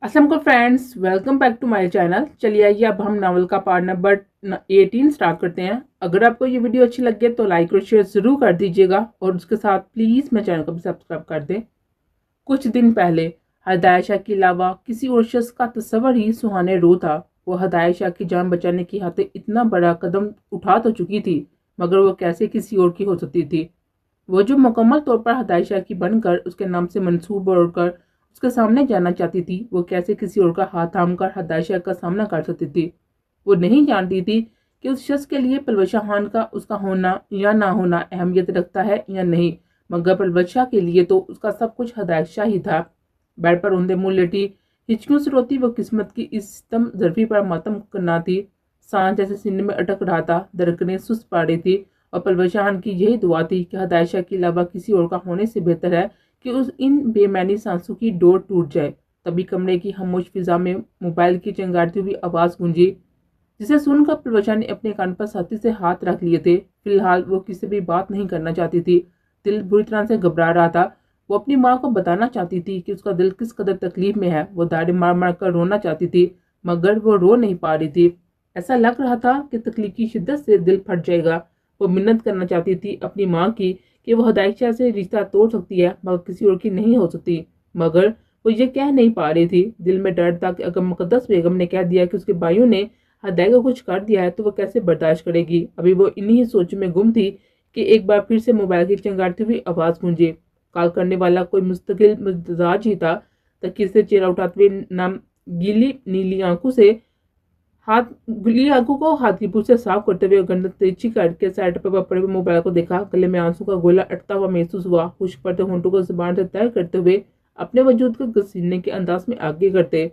अस्सलाम वालेकुम friends, welcome back to my channel. चलिए आइए अब हम नावल का पार्ट नंबर 18 स्टार्ट करते हैं। अगर आपको ये वीडियो अच्छी लगे तो लाइक और शेयर ज़रूर कर दीजिएगा और उसके साथ प्लीज़ मेरे चैनल को भी सब्सक्राइब कर दें। कुछ दिन पहले हदायत शाह के अलावा किसी और शख्स का तस्वर ही सुहाने रो था। वो हदायत शाह की जान बचाने की खातिर इतना बड़ा कदम उठा तो चुकी थी, मगर वो कैसे किसी और की हो सकती थी। वो जो मुकम्मल तौर पर हदायत शाह की बनकर उसके नाम से मंसूब ओढ़कर उसके सामने जाना चाहती थी, वो कैसे किसी और का हाथ थाम कर हदायत शाह का सामना कर सकती थी। वो नहीं जानती थी कि उस शख्स के लिए पलवशा खान का उसका होना या ना होना अहमियत रखता है या नहीं, मगर पलवशा के लिए तो उसका सब कुछ हदायत शाह ही था। बेड पर औंधे मुंह लेटी हिचकियों से रोती वो किस्मत की इस तम जरफी पर मातम करना थी। सांस जैसे सीने में अटक रहा था, धड़कनें सुस्त पा रही थी और पलवशान की यही दुआ थी कि हदायत शाह के अलावा किसी और का होने से बेहतर है कि उस इन बेमैनी सांसों की डोर टूट जाए। तभी कमरे की खामोश फिजा में मोबाइल की चिंगारती हुई आवाज़ गूंजी, जिसे सुनकर पलवशा ने अपने कान पर छाती से हाथ रख लिए थे। फिलहाल वो किसी भी बात नहीं करना चाहती थी। दिल बुरी तरह से घबरा रहा था। वो अपनी माँ को बताना चाहती थी कि उसका दिल किस कदर तकलीफ में है। वो दाढ़ी मार मार कर रोना चाहती थी, मगर वो रो नहीं पा रही थी। ऐसा लग रहा था कि तकलीफ की शिद्दत से दिल फट जाएगा। वो मिन्नत करना चाहती थी अपनी माँ की कि वो हदायत शाह से रिश्ता तोड़ सकती है, मगर किसी और की नहीं हो सकती। मगर वो ये कह नहीं पा रही थी। दिल में डर था कि अगर मुकद्दस बेगम ने कह दिया कि उसके भाइयों ने हदायत को कुछ कर दिया है तो वो कैसे बर्दाश्त करेगी। अभी वो इन्हीं सोच में गुम थी कि एक बार फिर से मोबाइल की चिंगारती हुई आवाज़ गूंजी। कॉल करने वाला कोई मुस्तकिल मिजाज ही था। तकिए से चेहरा उठाते हुए नाम गीली नीली आंखों से हाथ गीली आंखों को हाथ की पूछ से साफ करते हुए गर्दन तिरछी करके साइड पर पड़े हुए मोबाइल को देखा। गले में आंसू का गोला अटकता हुआ महसूस हुआ। खुश्क पड़ते होंठों को जुबान से तय करते हुए अपने वजूद को घसीटने के अंदाज में आगे करते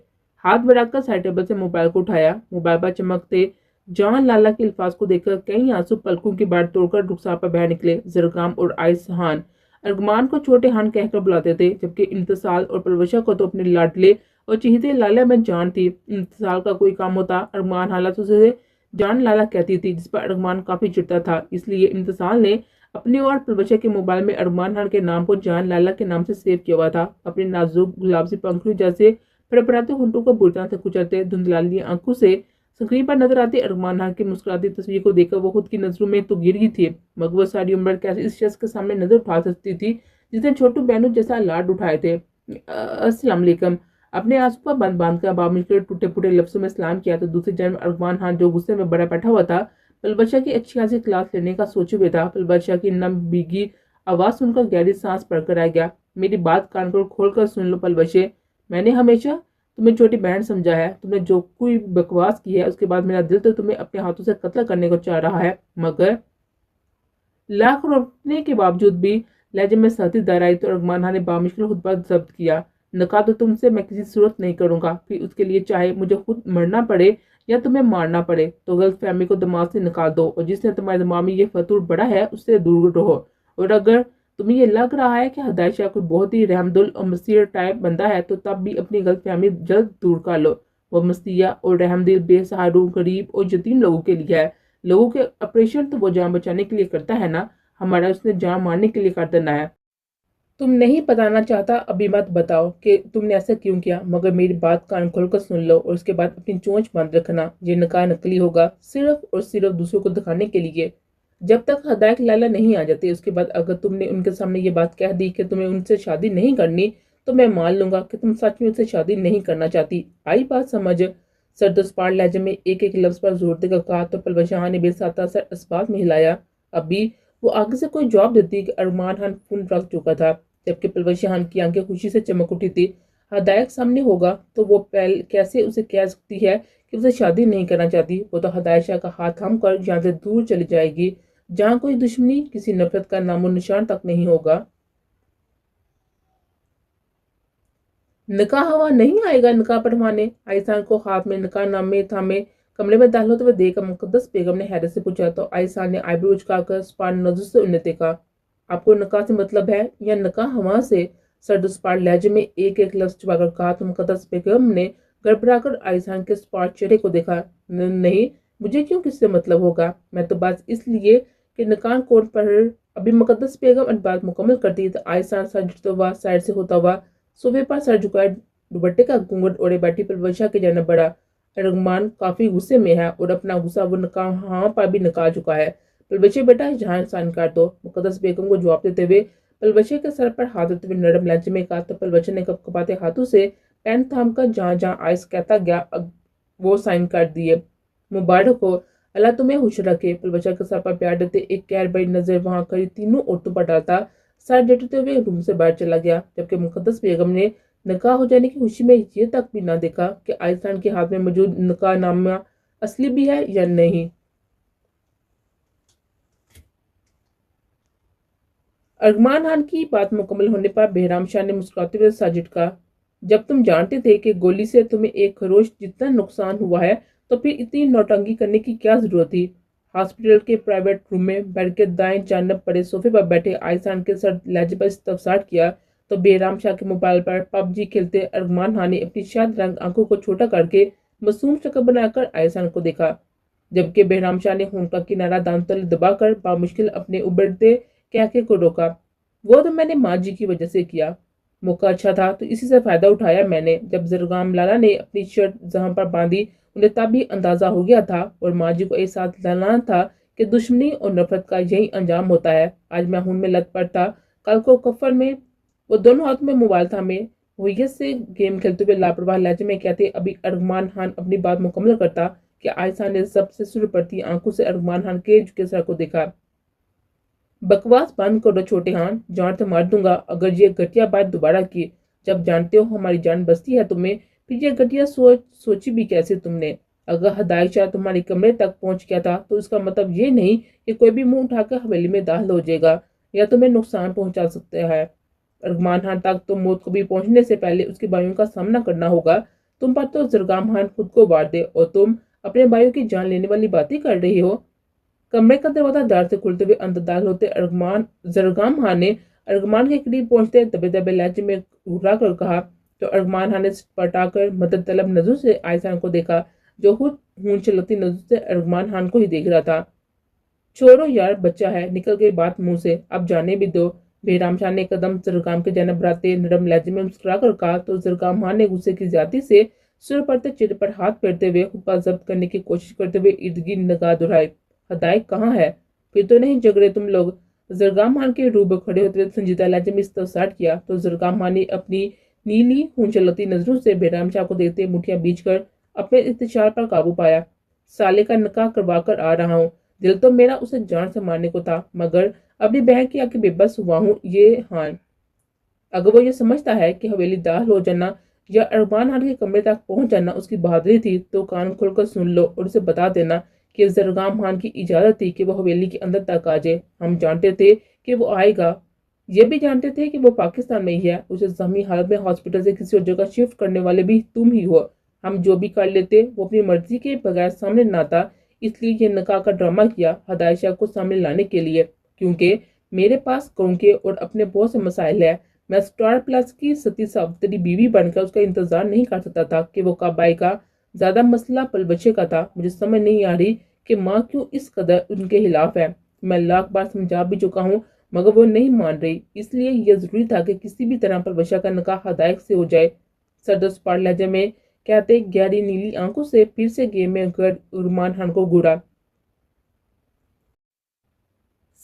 हाथ बढ़ाकर साइड टेबल से मोबाइल को उठाया। मोबाइल पर चमकते जान लाला के अल्फाज को देखकर कई आंसू पलकों की बाट तोड़कर रुखसार पर बह निकले। जरगाम और आयसहान अरगमान को छोटे हान कहकर बुलाते थे, जबकि इंतसाल और पलवशा को तो अपने लाडले और चीते लाला में जान थी। इंतसाल का कोई काम होता अरमान हालात उसे जान लाला कहती थी, जिस पर अरमान काफी चिढ़ता था। इसलिए इंतसाल ने अपने और पलवशा के मोबाइल में अरमान खान के नाम को जान लाला के नाम से सेव किया हुआ था। अपने नाजुक गुलाब सी पंखुड़ी जैसे फड़फड़ाते होंठों को बुरी तरह से कुचलते धुंधलाली आंखों से स्क्रीन पर नजर आती अरमान खान की मुस्कुराती तस्वीर को देखकर वो खुद की नजरों में तो गिर गई थी, मगर वो सारी उम्र कैसे इस शख्स के सामने नजर उठा सकती थी जिसने छोटू बहनों जैसा लाड उठाए थे। अस्सलाम वालेकुम। अपने आंसू पर बंद बांध कर बामिल के टूटे फूटे लफ्जों में सलाम किया तो दूसरी जन्म अरमान खान जो गुस्से में बड़ा बैठा हुआ था, पलबशा की अच्छी खासी क्लास लेने का सोचे हुए था। पलबशा की नम भीगी आवाज सुनकर गहरी सांस पड़कर आ गया। मेरी बात कान को खोल कर सुन लो पलबशे, मैंने हमेशा तुम्हें छोटी बहन समझा है। तुमने जो कोई बकवास की है उसके बाद मेरा दिल तो तुम्हें अपने हाथों से कत्ल करने को चाह रहा है, मगर लाख रोकने के बावजूद भी लहजे में सर्दी दर आई तो अरमान ने बामुश्किल खुद पर जब्त किया। नका तो तुमसे मैं किसी सूरत नहीं करूंगा, फिर उसके लिए चाहे मुझे खुद मरना पड़े या तुम्हें मारना पड़े। तो गलत फहमी को दिमाग से निकाल दो और जिसने तुम्हारे दिमाग में ये फतूर बड़ा है उससे दूर रहो। और अगर तुम्हें ये लग रहा है कि हदायत शाह कोई बहुत ही रहमदुल और मसीह टाइप बंदा है तो तब भी अपनी गलत फहमी जल्द दूर कर लो। वो मसीहा और रहमदिल बेसहारों, गरीब और यतीम लोगों के लिए है। लोगों के ऑपरेशन तो वो जान बचाने के लिए करता है ना, हमारा उसने जान मारने के लिए कर देना है। तुम नहीं बताना चाहता अभी मत बताओ कि तुमने ऐसा क्यों किया, मगर मेरी बात कान खोलकर सुन लो और उसके बाद अपनी चोंच बंद रखना। ये निकाह नकली होगा, सिर्फ और सिर्फ दूसरों को दिखाने के लिए। जब तक हदायत लाला नहीं आ जाती उसके बाद अगर तुमने उनके सामने ये बात कह दी कि तुम्हें उनसे शादी नहीं करनी, तो मैं मान लूंगा कि तुम सच में उनसे शादी नहीं करना चाहती। आई बात समझ? सरदस्पार लहजे में एक एक लफ्ज पर जोर देकर कहा तो पलवशाह ने बेसाता सर इस्बात में हिलाया। अभी वो आगे से कोई जवाब देती कि अरमान खान फोन रख चुका था, जबकि पलवशाह की आंखें खुशी से चमक उठी थी। हदायत सामने होगा तो वो पहले कैसे उसे कह सकती है कि उसे शादी नहीं करना चाहती। वो तो हदायत शाह का हाथ थाम कर यहाँ से दूर चली जाएगी, जहाँ कोई दुश्मनी किसी नफरत का नामो निशान तक नहीं होगा। निकाह हवा नहीं आएगा निकाह पढ़वाने? आयसान को हाथ में निकाह नामे थामे कमरे में दाखिल होते हुए देखकर मुकद्दस बेगम ने हैरत से पूछा तो आयसान ने आईब्रो उचकाकर स्पार नजर से उन्हें देखा। आपको निकाह से मतलब है या निकाह हवा से? सर्द स्पार लहजे में एक एक लफ्ज चुपाकर कहा तो मुकद्दस बेगम ने गड़बड़ाकर आयसान के स्पार चेहरे को देखा। नहीं, मुझे क्यों किससे मतलब होगा, मैं तो बस इसलिए कि निकाह कोर्ट पर। अभी मुकद्दस बेगम बात मुकम्मल करती तो आयसान सर झुकता हुआ साइड से होता हुआ सोफे पर सर झुकाए दुपट्टे का घूंघट ओढ़े बैठी पलवशा की जानब बढ़ा। अरगमान काफी गुस्से में है और अपना गुस्सा वो हाँ पर भी निकाल चुका है। पलवशे बेटा जहाँ साइन कर दो, मुकद्दस बेगम को जवाब देते हुए पलवशे के सर पर हाथ देते हुए नरम लहजे में कहा तो पलवशे ने कपकपाते हाथों से पेन थाम कर जहाँ जहाँ आइस कहता गया वो साइन कर दिए। मुबारक हो, अल्लाह तुम्हें खुश रखे। पलवशा के सर पर प्यार देते एक कहर बड़ी नजर वहां खड़ी तीनों औरतों पर डालता सर डटते हुए रूम से बाहर चला गया, जबकि मुकद्दस बेगम ने निकाह हो जाने की खुशी में ये तक भी ना देखा कि आइसान के हाथ में मौजूद निकाह नामा असली भी है या नहीं। अरमान खान की बात मुकम्मल होने पर बेहराम शाह ने मुस्कुराते हुए साजिद कहा, जब तुम जानते थे कि गोली से तुम्हें एक खरोश जितना नुकसान हुआ है तो फिर इतनी नौटंकी करने की क्या जरूरत थी। हॉस्पिटल के प्राइवेट रूम में बेड के दाएं जानब पड़े सोफे पर बैठे आइसान के सर लहजे पर इस्तफसार किया तो बेहराम शाह के मोबाइल पर पबजी खेलते अरमान खान ने अपनी शायद रंग आंखों को छोटा करके मासूम शक्ल बनाकर आइसान को देखा, जबकि बेहराम शाह ने होंठ का किनारा दांत तले दबाकर बामुश्किल अपने उबड़ते कहके को रोका। वो तो मैंने माँ जी की वजह से किया, मौका अच्छा था तो इसी से फायदा उठाया मैंने। जब जरगाम लाला ने अपनी शर्ट जहां पर बांधी उन्हें तब भी अंदाजा हो गया था और माँ जी को एक साथ लाना था कि दुश्मनी और नफरत का यही अंजाम होता है। आज मैं खून में लथपथ था, कल को कफन में। वो दोनों हाथ में मोबाइल था में वहीयत से गेम खेलते हुए लापरवाह लहजे में कहते अभी अरमान खान अपनी बात मुकम्मल करता कि आयशा ने सबसे सुर पड़ती आंखों से अरमान खान के झुके सर को देखा। बकवास बंद करो छोटे खान, जान तो मार दूंगा अगर ये घटिया बात दोबारा की। जब जानते हो हमारी जान बसती है तुम्हें, फिर ये घटिया सोची भी कैसे तुमने। अगर हदायत शाह तुम्हारे कमरे तक पहुंच गया था तो इसका मतलब ये नहीं कि कोई भी मुंह उठाकर हवेली में दाखिल हो जाएगा या तुम्हें नुकसान पहुंचा सकता है। अरमान खान तक तो मौत को भी पहुंचने से पहले उसके भाइयों का सामना करना होगा। तुम पर तो जरगाम खान खुद को वार दे और तुम अपने भाइयों की जान लेने वाली बातें कर रही हो। कमरे का दरवाजा दार से खुलते हुए अंदर दाखिल होते जरगाम खान ने अरमान के करीब पहुंचते दबे दबे लहजे में घुरा कर कहा तो अरमान खान ने पटाकर मदद तलब नजरों से आयसान को देखा, जो खुद खून चलती नजरों से अरमान खान को ही देख रहा था। छोड़ो यार, बच्चा है, निकल गई बात मुंह से, अब जाने भी दो। बेहराम शाह ने कदम जरगाम के जानब बढ़ाते नरम लहजे में मुस्कुरा कर कहा तो जरगाम खान ने गुस्से की ज्यादा से सुर पड़ते चेहरे पर हाथ फेरते हुए हुक्का जब्त करने की कोशिश करते हुए इर्द गिर्द निगाह दुहराई। हदायत कहाँ है, फिर तो नहीं झगड़े तुम लोग। जरगाम खान के रूबरू खड़े होते हुए संजीदा लहजे में इस्तफसार किया तो जरगाम खान ने अपनी नीली खून चलती नजरों से बेहराम शाह को देखते मुठियां बीच कर अपने इंतजार पर काबू पाया। साले का निकाह करवा कर आ रहा हूँ, दिल तो मेरा उसे जान से मारने को था मगर अपनी बहन की आके बेबस हुआ हूँ। ये हान अगर वो ये समझता है कि हवेली दाखिल हो जाना या अरमान खान के कमरे तक पहुंच जाना उसकी बहादुरी थी तो कान खोलकर सुन लो और उसे बता देना कि जरगाम खान की इजाजत थी कि वो हवेली के अंदर तक आ जाए। हम जानते थे कि वो आएगा, ये भी जानते थे कि वो पाकिस्तान में ही है। उसे जख्मी हालत में हॉस्पिटल से किसी और जगह शिफ्ट करने वाले भी तुम ही हो। हम जो भी कर लेते वो अपनी मर्जी के बगैर सामने ना था, इसलिए ये निकाह का ड्रामा किया हदायत शाह को सामने लाने के लिए, क्योंकि मेरे पास कौम के और अपने बहुत से मसाइल है। मैं स्टार प्लस की सती सावित्री बीवी बनकर उसका इंतजार नहीं कर सकता था कि वो कब आएगा। ज्यादा मसला पल बच्चे का था। मुझे समझ नहीं आ रही कि माँ क्यों इस कदर उनके खिलाफ है। मैं लाख बार समझा भी चुका हूँ मगर वो नहीं मान रही, इसलिए यह जरूरी था कि किसी भी तरह पर बशा का निकाह हदायत से हो जाए। सरदस्त पार लहजे में कहते गहरी नीली आंखों से फिर से गेम में कर अरमान खान को घूरा।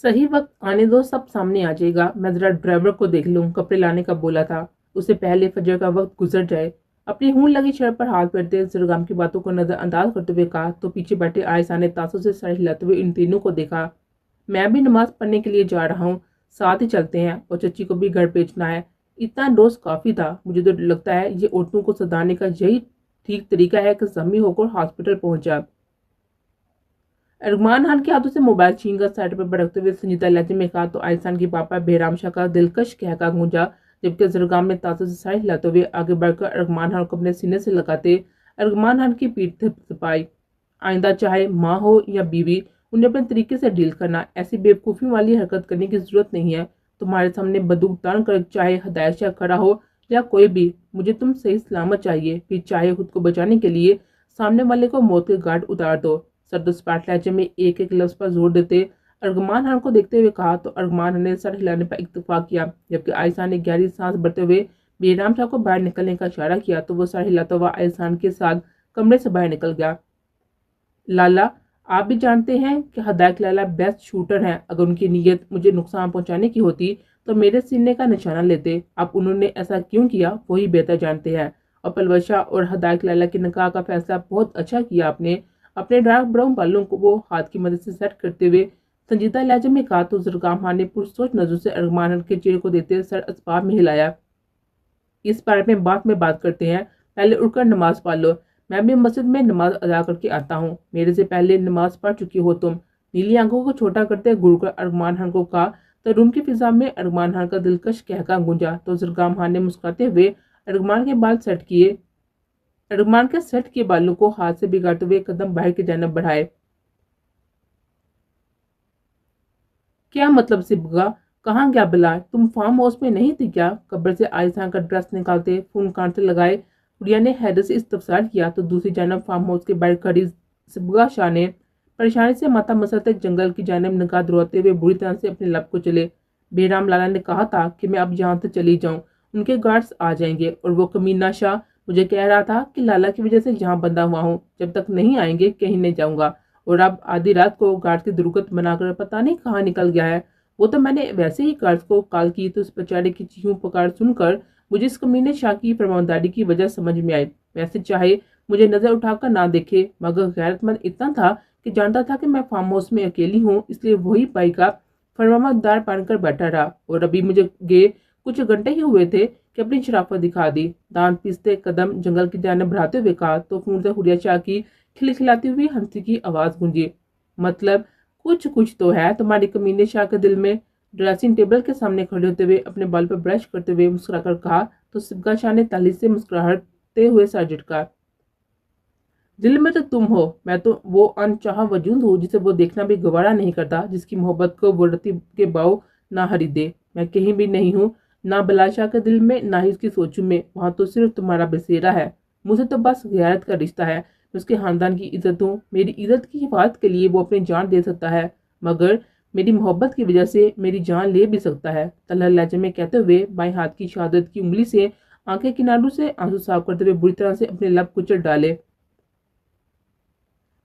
सही वक्त आने दो, सब सामने आ जाएगा। मैं जरा ड्राइवर को देख लूं, कपड़े लाने का बोला था, उसे पहले फजर का वक्त गुजर जाए। अपनी हूं लगी शर्ट पर हाथ फेरते जरगाम की बातों को नजरअंदाज करते हुए कहा तो पीछे बैठे आयशा ने तासों से सर हिलाते हुए इन तीनों को देखा। मैं भी नमाज पढ़ने के लिए जा रहा हूँ, साथ ही चलते हैं और चच्ची को भी घर भेजना है। इतना डोज काफी था। मुझे तो लगता है ये औरतों को सदाने का यही ठीक तरीका है कि जख्मी होकर हॉस्पिटल पहुंच जाए। अरमान खान के हाथों से मोबाइल छीन कर साइड पर भड़कते हुए संजीदा लहजे में कहा तो आयसान के पापा बेहराम शाह का दिलकश कहका गूंजा, जबकि जरगाम ने तासों से साइड हिलाते हुए आगे बढ़कर अरमान खान को अपने सीने से लगाते अरमान खान की पीठ थपथपाई। आइंदा चाहे माँ हो या बीवी, उन्हें अपने तरीके से डील करना, ऐसी बेवकूफ़ी वाली हरकत करने की जरूरत नहीं है। तुम्हारे सामने बंदूक तान कर चाहे हदायत शाह खड़ा हो या कोई भी, मुझे तुम सही सलामत चाहिए। फिर चाहे खुद को बचाने के लिए सामने वाले को मौत के घाट उतार दो। सरदस्पाट लहजे में एक एक लफ्ज पर जोर देते अरमान खान को देखते हुए कहा तो अरमान ने सर हिलाने पर इत्तेफाक किया, जबकि आयशा ने गहरी सांस भरते हुए बेराम शाह को बाहर निकलने का इशारा किया तो वो सर हिलाता हुआ आहिस्तान के साथ कमरे से बाहर निकल गया। लाला, आप भी जानते हैं कि हदायत लाला बेस्ट शूटर हैं। अगर उनकी नीयत मुझे नुकसान पहुंचाने की होती तो मेरे सीने का निशाना लेते। अब उन्होंने ऐसा क्यों किया वही बेहतर जानते हैं। और पलवशा और हदायत लाला के निकाह का फैसला बहुत अच्छा किया आपने। अपने डार्क ब्राउन बालों को वो हाथ की मदद से सेट करते हुए संजीदा लहजे में कहा तो जरगाम खान ने पुरसोच नजर से अरमान के चेहरे को देते सर असबाब में हिलाया। इस बारे में बात करते हैं, पहले उठकर नमाज पढ़ लो। मैं भी मस्जिद में नमाज अदा करके आता हूँ। मेरे से पहले नमाज पढ़ चुकी हो तुम। नीली आंखों को छोटा करते घूरकर अरमान खान को कहा तो रूम की फिजा में अरमान खान का दिलकश कहका गूंजा तो जरगाम खान ने मुस्कुराते हुए अरमान के बाल सेट किए। अरमान के सेट किए बालों को हाथ से बिगाड़ते हुए कदम बाहर की जानब बढ़ाए। क्या मतलब सिबगा, कहाँ गया बिलाल? तुम फार्म हाउस में नहीं थी क्या? कब्र से आयशा का ड्रेस निकालते फोन कान से लगाए गुड़िया ने हैरत से इस्तफसार किया तो दूसरी जानब फार्म हाउस के बाहर खड़ी सिबगा शाह ने परेशानी से माथा मसलते जंगल की जानब निगाह दुराते हुए बुरी तरह से अपने लब को चले। बेराम लाला ने कहा था कि मैं अब यहाँ से चली जाऊँ, उनके गार्ड्स आ जाएंगे। और वो कमीना शाह मुझे कह रहा था कि लाला की वजह से यहाँ बंधा हुआ हूँ, जब तक नहीं आएंगे कहीं नहीं जाऊँगा। और अब आधी रात को गार्ड की दुर्गत बनाकर पता नहीं कहाँ निकल गया है। वो तो मैंने वैसे ही गार्ड्स को कॉल की तो उस बेचारे की चीखों पुकार सुनकर मुझे इस कमीने शाह की फरमानदारी की वजह समझ में आई। वैसे चाहे मुझे नजर उठाकर ना देखे मगर गैरतमंद इतना था कि जानता था कि मैं फार्म हाउस में अकेली हूँ, इसलिए वही पाई का फरमानदार बनकर बैठा रहा। और अभी मुझे गए कुछ घंटे ही हुए थे कि अपनी शराफत दिखा दी। दांत पीसते कदम जंगल की जानब बढ़ाते हुए कहा तो फोन से हुरिया शाह की खिलखिलाती हुई हंसी की आवाज गूंजी। मतलब कुछ तो है तुम्हारी कमीने शाह के दिल में। ड्रेसिंग टेबल के सामने खड़े होते हुए अपने बाल पर ब्रश करते हुए मुस्कुराकर कहा तो सिबगा शाह ने ताली से मुस्कुराते हुए सर झटका। दिल में तो तुम हो, मैं तो वो अनचाहा वजूद हूँ जिसे वो देखना भी गवारा नहीं करता, जिसकी मोहब्बत को वो रत्ती के बाव ना हरी दे। मैं कहीं भी नहीं हूँ, ना बलाशाह के दिल में ना ही उसकी सोचों में। वहाँ तो सिर्फ तुम्हारा बसेरा है। मुझे तो बस गैरत का रिश्ता है। मैं उसके खानदान की इज्जत हूँ। मेरी इज्जत की हिफाजत के लिए वो अपनी जान दे सकता है, मगर मेरी मोहब्बत की वजह से मेरी जान ले भी सकता है। तलहर लहजे में कहते हुए बाएं हाथ की शहादत की उंगली से आंखें किनारों से आंसू साफ करते हुए बुरी तरह से अपने लब कुचल डाले।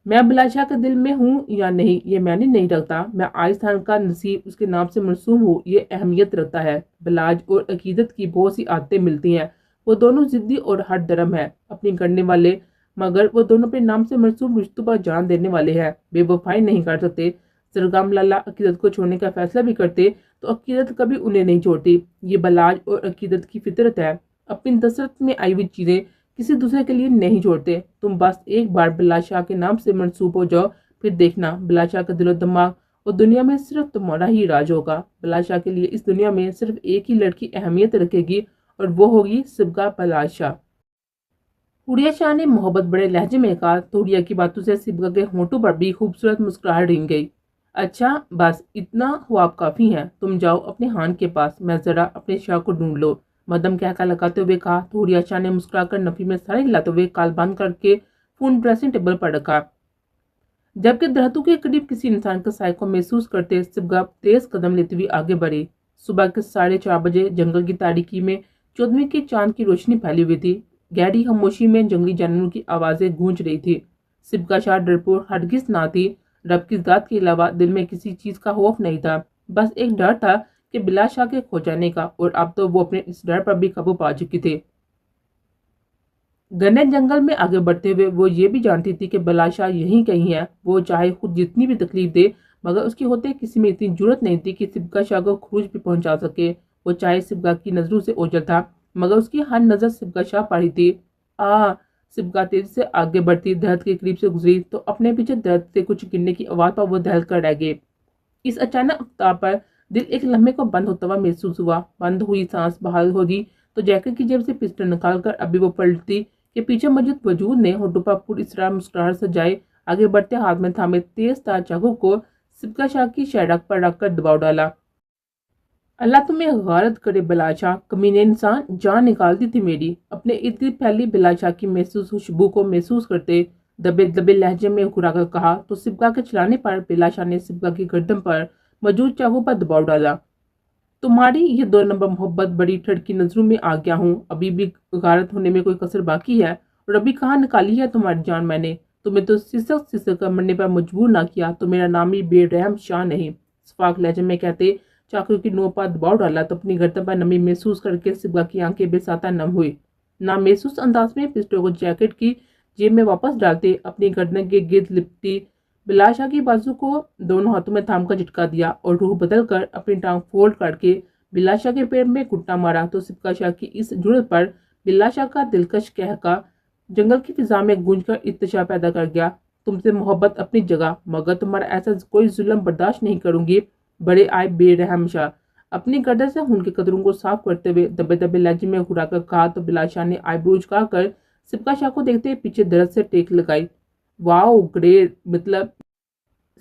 मैं अभिलाषा के दिल में हूँ या नहीं ये मैंने नहीं रखता। मैं आइस्थान का नसीब उसके नाम से मरसूम हूँ ये अहमियत रखता है। बलाज और अकीदत की बहुत सी आदतें मिलती हैं। वो दोनों जिद्दी और हट दरम है अपनी करने वाले, मगर वो दोनों अपने नाम से मरसूम रिश्तों पर जान देने वाले हैं। बेवफाई नहीं कर सकते। सरगम लाला अकीदत को छोड़ने का फैसला भी करते तो अकीदत कभी उन्हें नहीं छोड़ती। ये बलाज और अकीदत की फितरत है। अपनी दसरत में आई हुई चीज़ें किसी दूसरे के लिए नहीं छोड़ते। तुम बस एक बार बिलाशाह के नाम से मंसूब हो जाओ, फिर देखना बिलाशाह का दिलो दिमाग और दुनिया में सिर्फ तुम्हारा ही राज होगा। बिलाशाह के लिए इस दुनिया में सिर्फ एक ही लड़की अहमियत रखेगी और वो होगी सिबगा बिलाशाह। हुरिया शाह ने मोहब्बत बड़े लहजे में कहा तो हुरिया की बातों से सिबगा के होंठों पर भी खूबसूरत मुस्कुराहट रिंग गई। अच्छा बस इतना ख्वाब काफी है, तुम जाओ अपने हान के पास, मैं जरा अपने शाह को ढूंढ लो। मदम कहका लगाते हुए कहा तो हुरिया शाह ने मुस्कुराकर नफी में सारे हिलाते हुए काल बंद करके फोन ड्रेसिंग टेबल पर रखा। जबकि दरख्तों के करीब किसी इंसान का साय को महसूस करते सिबगा तेज कदम लेती हुई आगे बढ़ी। सुबह के 4:30 बजे जंगल की तारीकी में 14वीं के चांद की रोशनी फैली हुई थी। गहरी खामोशी में जंगली जानवरों की आवाजें गूंज रही थी। सिबगा शाह डरपोर हरगिज ना थी। रब की जात के अलावा दिल में किसी चीज का खौफ नहीं था, बस एक डर था कि बिलाशाह के खो जाने का। और अब तो वो अपने इस डर पर भी काबू पा चुकी थे। घने जंगल में आगे बढ़ते हुए वो ये भी जानती थी कि बिलाशाह यहीं कहीं है। वो चाहे खुद जितनी भी तकलीफ दे, मगर उसके होते किसी में इतनी जरूरत नहीं थी कि सिबगा शाह को खरूज भी पहुंचा सके। वो चाहे सिबगा की नजरों से ओझल था, मगर उसकी हर नजर सिबगा शाह पर ही थी। आ सिबगा तेजी से आगे बढ़ती दरख्त के करीब से गुजरी तो अपने पीछे दरख्त से कुछ गिरने की आवाज पर वो दहल कर रह गए। इस अचानक अफ्तार पर दिल एक लम्हे को बंद होता हुआ महसूस हुआ। बंद हुई सांस बहाल होगी तो जैकेट की जेब से पिस्टल निकालकर अभी वो पलटी के पीछे मौजूद वजूद ने होठों पर पूरी इस तरह मुस्कुराहट सजाए आगे बढ़ते हाथ में थामे तेज तार चाकू को सिबका शाह की शहरक पर रखकर दबाव डाला। अल्लाह तुम्हें गारत करे बिलाशाह, कमीने इंसान, जान निकालती थी मेरी। अपने इर्द गिर्द फैली बिलाशाह की महसूस खुशबू को महसूस करते दबे दबे लहजे में घुराकर कहा तो सिबका के चलाने पर बिलाशाह ने सिबका की गर्दन पर मौजूद चाकू पर दबाव डाला। तुम्हारी ये 2 नंबर मोहब्बत बड़ी ठंड की नजरों में आ गया हूँ, अभी भी गारत होने में कोई कसर बाकी है? और अभी कहाँ निकाली है तुम्हारी जान मैंने? तुम्हें तो सिसक सिसक कर मरने पर मजबूर ना किया तो मेरा नाम ही बेरहम शाह नहीं। सफाक लहजे में कहते चाकू की नोक पर दबाव डाला तो अपनी गर्दन पर नमी महसूस करके सिबा की आंखें बेसाता नम हुई। ना महसूस अंदाज में पिस्टल को जैकेट की जेब में वापस डालते अपनी गर्दन के गिर्द लिपटी बिलाशा की बाजू को दोनों हाथों में थाम कर झटका दिया और रूह बदल कर अपनी टांग फोल्ड करके बिलाशा के पैर में घुटना मारा तो सिबका शाह की इस जुड़त पर बिलाशा का दिलकश कहका जंगल की फिजा में गूंज कर इत्तेशा पैदा कर गया। तुमसे मोहब्बत अपनी जगह, मगर तुम्हारा ऐसा कोई जुल्म बर्दाश्त नहीं करूंगी। बड़े आए बेरहम शाह। अपनी गर्दन से खून के कतरों को साफ करते हुए दबे दबे लहजे में घुराकर कहा तो बिलाशा ने आईब्रोज कर सिबका शाह को देखते पीछे दर्द से टेक लगाई। वाओ ग्रेट, मतलब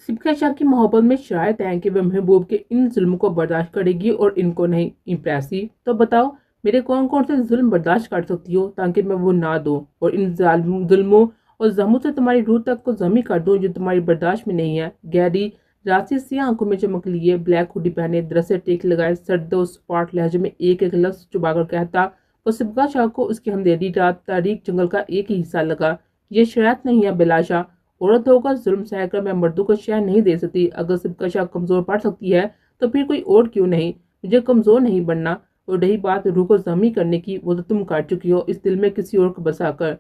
सिबका शाह की मोहब्बत में शायद है कि वह महबूब के इन जुल्म को बर्दाश्त करेगी और इनको नहीं। इम्प्रेसिव। तो बताओ मेरे कौन कौन से जुल्म बर्दाश्त कर सकती हो ताकि मैं वो ना दूं और इन जुल्मों और जहमों से तुम्हारी रूह तक को जमी कर दूं जो तुम्हारी बर्दाश्त में नहीं है। गहरी राशि सी आंखों में चमक लिए, ब्लैक हुडी पहने, दरस से टेक लगाए, सर्द और स्पॉट लहजे में एक एक लफ्ज चुबाकर कहता वो सिबका शाह को उसकी अंधेरी रात तारीख जंगल का एक ही हिस्सा लगा। ये शरारत नहीं है बिलाशा, औरत होकर जुल्म सहकर मैं मर्दों को शय नहीं दे सकती। अगर सिबका शाह कमजोर पड़ सकती है तो फिर कोई और क्यों नहीं? मुझे कमजोर नहीं बनना। और रही बात रूह को जमी करने की, वो तो तुम कर चुकी हो इस दिल में किसी और को बसा कर।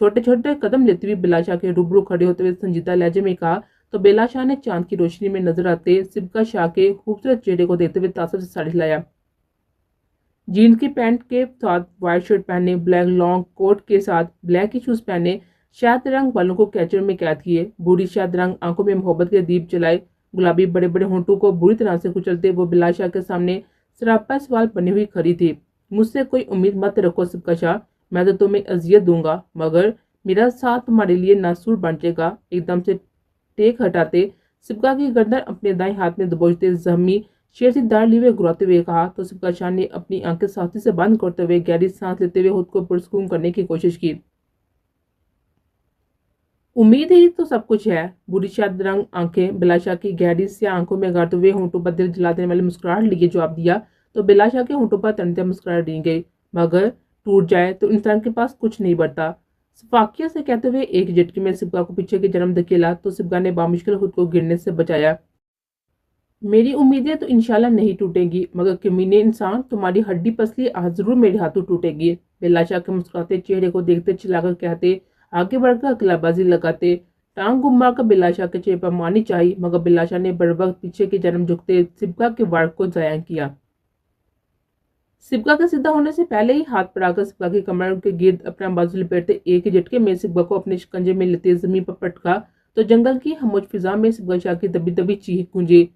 छोटे छोटे कदम लेती हुई बिलाशा के रूबरू खड़े होते हुए संजीदा लहजे में कहा तो बिलाशा ने चांद की रोशनी में नजर आते सिबका शाह के खूबसूरत चेहरे को देखते हुए तासुब से साड़ी लाया। जीन्स की पैंट के साथ व्हाइट शर्ट पहने, ब्लैक लॉन्ग कोट के साथ ब्लैक ही शूज पहने, शायद रंग बालों को कैचर में कैद किए, बूढ़ी शायद रंग आंखों में मोहब्बत के दीप जलाए, गुलाबी बड़े बड़े होंठों को बुरी तरह से कुचलते वो बिलाशा के सामने सरापा सवाल बनी हुई खड़ी थी। मुझसे कोई उम्मीद मत रखो सिबका शाह, मैं तो तुम्हें अजियत दूंगा, मगर मेरा साथ तुम्हारे लिए नासूर बन जाएगा। एकदम से टेक हटाते सिबका की गर्दन अपने दाएं हाथ में दबोचते जहमी शेर से दार लिए हुए घुराते हुए कहा तो सिबका शाह ने अपनी आंखें साथी से बंद करते हुए गहरी सांस लेते हुए खुद को पुरस्कून करने की कोशिश की। उम्मीद ही तो सब कुछ है। बुरी शायद रंग आंखें बिलाशा की गहरी सी आंखों में गाड़ते हुए होंठों पर दिल जला देने वाली मुस्कुराहट लिए जवाब दिया तो बिलाशा के होंठों पर तनते मुस्कुराहट दी गई। मगर टूट जाए तो इंसान के पास कुछ नहीं बचता। सफाकिया से कहते हुए एक झटके में सिबका को पीछे की जन्म धकेला तो सिबका ने बामुश्किल खुद को गिरने से बचाया। मेरी उम्मीदें तो इंशाल्लाह नहीं टूटेंगी, मगर कमीने इंसान तुम्हारी हड्डी पसली आज जरूर मेरे हाथों टूटेगी। बिलाशा के मुस्कुराते चेहरे को देखते चिल्लाकर कहते आगे बढ़कर अकलाबाजी लगाते। टांग घुमा कर बिलाशा के चेहरे पर मारनी चाहिए, मगर बिलाशा ने बरवक्त पीछे की जन्म झुकते सिबका के वार को जाया किया। सिबका के सीधा होने से पहले ही हाथ बढ़ाकर सिबका की कमर के गिर्द अपना बाजू लपेटते एक ही झटके में सिबका को अपने शिकंजे में लेते जमीन पर पटका तो जंगल की खामोश फिजा में सिबका शाह की दबी दबी चीख गूंजी।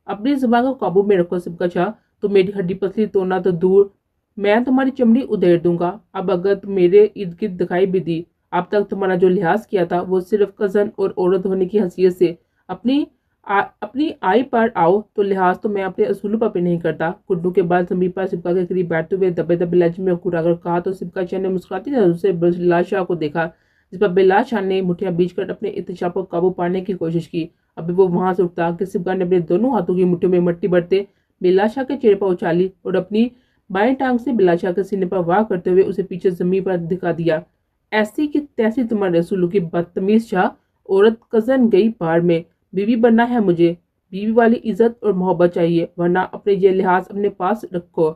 अपनी जुबान को काबू में रखो सिबका शाह, तो मेरी हड्डी पसली तोड़ना तो दूर, मैं तुम्हारी चमड़ी उधेड़ दूंगा। अब अगर तुम मेरे इर्द गिर्द दिखाई भी दी, अब तक तुम्हारा जो लिहाज किया था वो सिर्फ कजन और औरत होने की हैसियत से अपनी आई पर आओ तो लिहाज तो मैं अपने असूलों पर भी नहीं करता। कुड्डू के बाद जमीन पर सिबका के करीब बैठते हुए दबे दबे लहजे में मुस्कुराकर कहा तो सिबका शाह ने मुस्कुराती नजर से बिलाशा को देखा, जिस पर बिलाशा ने मुठ्ठियां बीच कर अपने इत्तेशाप को काबू पाने की कोशिश की। अभी वो वहां से उठता कि सिबका ने अपने दोनों हाथों की मुट्ठियों में मट्टी भरते बिलाशा के चेहरे पर उछाली और अपनी बाएं टांग से बिलाशा के सीने पर वार करते हुए उसे पीछे जमीन पर दिखा दिया। ऐसी की तैसी तुम्हारे रसूलों की बदतमीज शाह, औरत कजन गई बाहर में, बीवी बनना है मुझे, बीवी वाली इज्जत और मोहब्बत चाहिए, वरना अपने ये लिहाज अपने पास रखो।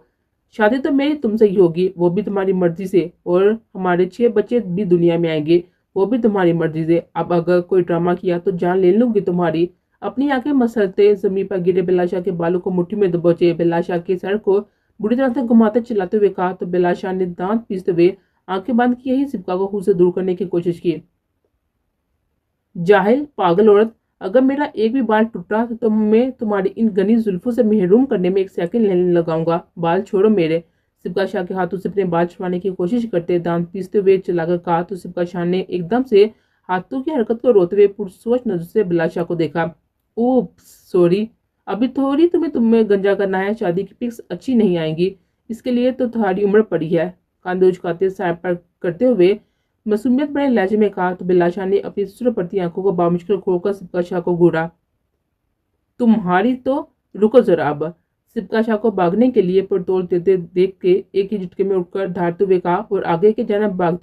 शादी तो मेरी तुमसे ही होगी, वो भी तुम्हारी मर्जी से, और हमारे 6 बच्चे भी दुनिया में आएंगे, वो भी तुम्हारी मर्जी से। अब अगर कोई ड्रामा किया तो जान ले लूंगी तुम्हारी। अपनी आंखें मसलते जमीन पर गिरे बिलाशा के बालों को मुट्ठी में दबोचे बिलाशा के सर को बुरी तरह से घुमाते चिल्लाते हुए कहा तो बिलाशा ने दांत पीसते हुए आंखें बंद किए ही सिबका को खुद से दूर करने की कोशिश की। जाहिल पागल औरत, अगर मेरा एक भी बाल टूटा तो मैं तुम्हारी इन घनी जुल्फों से महरूम करने में 1 सेकंड नहीं लगाऊंगा। बाल छोड़ो मेरे। सिबका शाह के हाथों से अपने बाल छुड़वाने की कोशिश करते दांत पीसते हुए चिल्लाकर कहा तो सिबका शाह ने एकदम से हाथों की हरकत को रोते हुए पुरसोच नजर से बिलाशा को देखा। ओह सॉरी, अभी थोड़ी तुम्हें गंजा करना है, शादी की पिक्स अच्छी नहीं आएंगी, इसके लिए तो तुम्हारी उम्र पड़ी है। कांधे उचकाते सर पर करते हुए मासूमियत बड़े लहजे में कहा तो बिलाशा ने अपनी सुर पड़ती आंखों को बामुश्किल खोलकर सिबका शाह को घूरा। तुम्हारी तो रुको जरा अब। सिपका शाह को भागने के लिए पड़तोल देते देख के एक ही झटके में उठकर धारते हुए कहा और आगे की जानब भाग